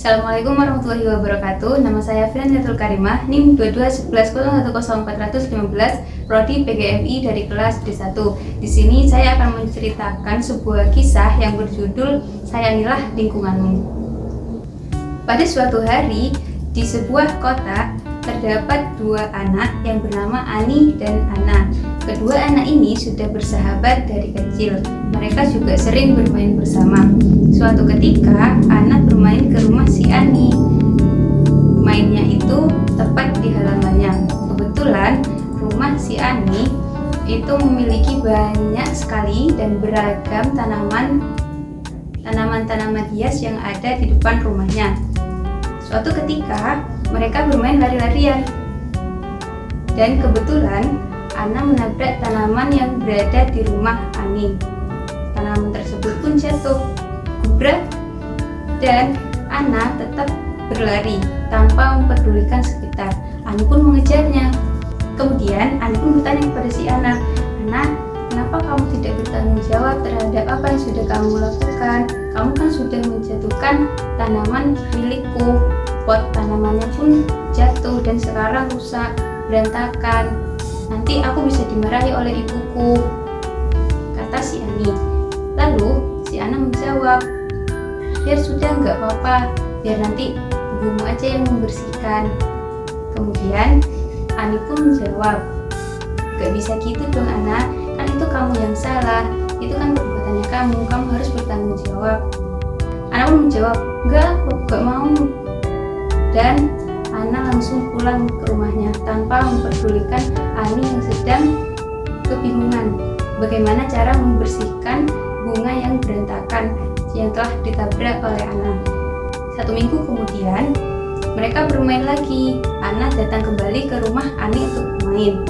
Assalamualaikum warahmatullahi wabarakatuh. Nama saya Firaniatul Karimah, NIM 2211010415, Prodi PGMI dari kelas D1. Di sini saya akan menceritakan sebuah kisah yang berjudul Sayangilah Lingkunganmu. Pada suatu hari, di sebuah kota terdapat dua anak yang bernama Ani dan Ana. Kedua anak ini sudah bersahabat dari kecil. Mereka juga sering bermain bersama. Suatu ketika, Ana bermain ke rumah si Ani. Mainnya itu tepat di halamannya. Kebetulan rumah si Ani itu memiliki banyak sekali dan beragam tanaman-tanaman hias yang ada di depan rumahnya. Suatu ketika, mereka bermain lari-larian. Dan kebetulan, Ana menabrak tanaman yang berada di rumah Ani. Tanaman tersebut pun jatuh, gubrak, dan Ana tetap berlari tanpa mempedulikan sekitar. Ani pun mengejarnya. Kemudian, Ani pun bertanya kepada si Ana, "Ana, kenapa kamu tidak bertanggung jawab terhadap apa yang sudah kamu lakukan? Kamu kan sudah menjatuhkan tanaman milikku. Pot tanamannya pun jatuh dan sekarang rusak, berantakan. Nanti aku bisa dimarahi oleh ibuku," kata si Ani. Lalu si Ana menjawab, "Biar sudah, nggak apa-apa, biar nanti ibumu aja yang membersihkan." Kemudian Ani pun menjawab, "Gak bisa gitu dong Ana, kan itu kamu yang salah, itu kan perbuatannya kamu harus bertanggung jawab." Ana pun menjawab, "Enggak, aku gak mau." Dan Ana langsung pulang ke rumahnya tanpa memperdulikan Ani yang sedang kebingungan bagaimana cara membersihkan bunga yang berantakan yang telah ditabrak oleh Ana. 1 minggu kemudian, mereka bermain lagi. Ana datang kembali ke rumah Ani untuk bermain.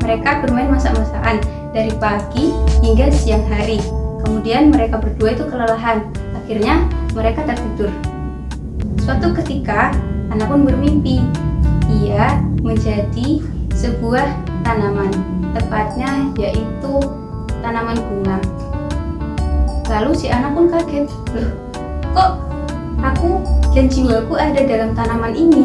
Mereka bermain masak-masakan dari pagi hingga siang hari. Kemudian mereka berdua itu kelelahan. Akhirnya mereka tertidur. Suatu ketika, Ana pun bermimpi. Ia menjadi sebuah tanaman, tepatnya yaitu tanaman bunga. Lalu si Ana pun kaget, "Loh, kok aku dan jiwaku ada dalam tanaman ini?"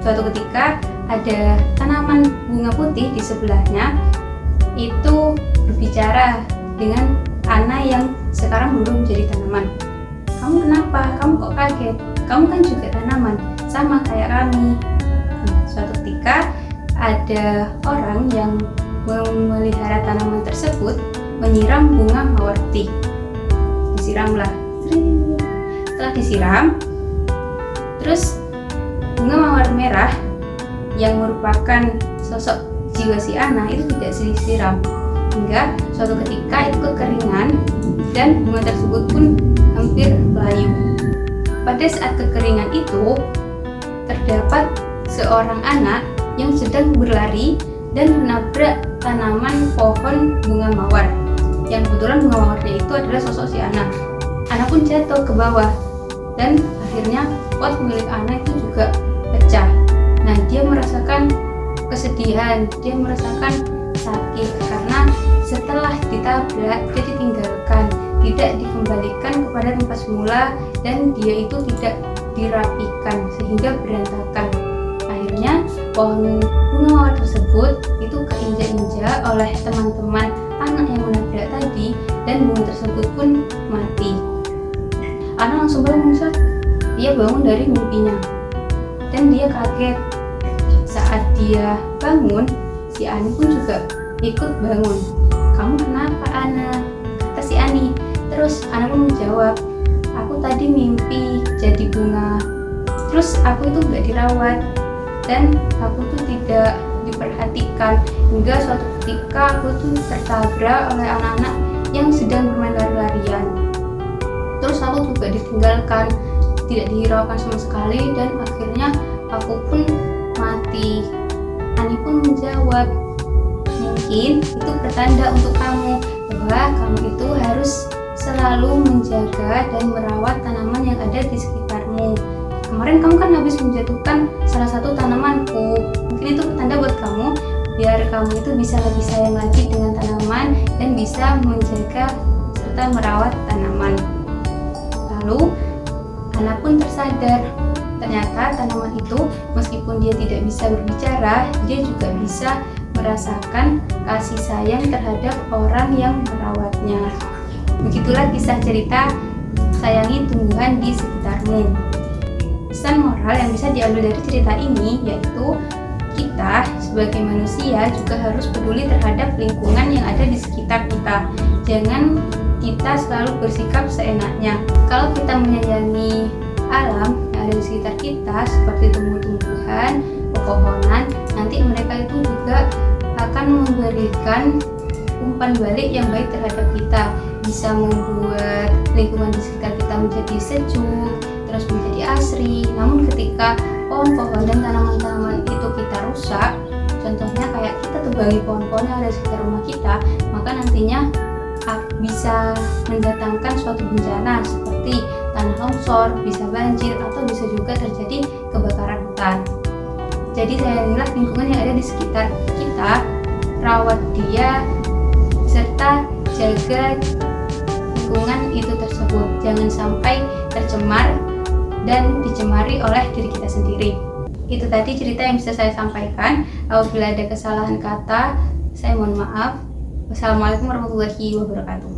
Suatu ketika ada tanaman bunga putih di sebelahnya itu berbicara dengan Ana yang sekarang belum menjadi tanaman. "Kamu kenapa? Kamu kok kaget? Kamu kan juga tanaman, sama kayak kami." Suatu ketika ada orang yang memelihara tanaman tersebut menyiram bunga mawarti. Disiramlah. Setelah disiram, terus bunga mawar merah yang merupakan sosok jiwa si Ana itu tidak disiram. Hingga suatu ketika itu kekeringan dan bunga tersebut pun hampir layu. Pada saat kekeringan itu, terdapat seorang anak yang sedang berlari dan menabrak tanaman pohon bunga mawar. Yang kebetulan bunga mawarnya itu adalah sosok si Ana. Ana pun jatuh ke bawah dan akhirnya pot milik Ana itu juga pecah. Nah, dia merasakan kesedihan, dia merasakan sakit karena setelah ditabrak dia ditinggalkan, tidak dikembalikan kepada tempat semula, dan dia itu tidak dirapikan sehingga berantakan. Akhirnya pohon bunga mawar tersebut itu keinjak-injak oleh teman-teman anak yang menabrak tadi, dan bunga tersebut pun mati. Ana langsung bangun. Dia bangun dari mimpinya dan dia kaget. Saat dia bangun, si Ani pun juga ikut bangun. "Kamu kenapa Ana?" kata si Ani. Terus Ana pun menjawab, "Aku tadi mimpi jadi bunga. Terus aku itu gak dirawat dan aku tuh tidak diperhatikan hingga suatu ketika aku tuh tertabrak oleh anak-anak yang sedang bermain lari-larian. Terus aku juga ditinggalkan, tidak dihiraukan sama sekali, dan akhirnya aku pun mati." Ani pun menjawab, "Mungkin itu pertanda untuk kamu bahwa kamu itu harus selalu menjaga dan merawat tanaman yang ada di sekitarmu. Kemarin kamu kan habis menjatuhkan salah satu tanamanku. Mungkin itu pertanda buat kamu, biar kamu itu bisa lebih sayang lagi dengan tanaman dan bisa menjaga serta merawat tanaman." Lalu sadar ternyata tanaman itu meskipun dia tidak bisa berbicara, dia juga bisa merasakan kasih sayang terhadap orang yang merawatnya. Begitulah kisah cerita sayangi tumbuhan di sekitarmu. Pesan moral yang bisa diambil dari cerita ini yaitu kita sebagai manusia juga harus peduli terhadap lingkungan yang ada di sekitar kita. Jangan kita selalu bersikap seenaknya. Kalau kita menyayangi alam yang ada di sekitar kita seperti tumbuh-tumbuhan, pepohonan, nanti mereka itu juga akan memberikan umpan balik yang baik terhadap kita, bisa membuat lingkungan di sekitar kita menjadi sejuk, terus menjadi asri. Namun ketika pohon-pohon dan tanaman-tanaman itu kita rusak, contohnya kayak kita tebangi pohon-pohon yang ada di sekitar rumah kita, maka nantinya bisa mendatangkan suatu bencana seperti tanah longsor, bisa banjir, atau bisa juga terjadi kebakaran hutan. Jadi sayangilah lingkungan yang ada di sekitar kita, rawat dia, serta jaga lingkungan itu tersebut. Jangan sampai tercemar dan dicemari oleh diri kita sendiri. Itu tadi cerita yang bisa saya sampaikan. Apabila ada kesalahan kata, saya mohon maaf. Wassalamualaikum warahmatullahi wabarakatuh.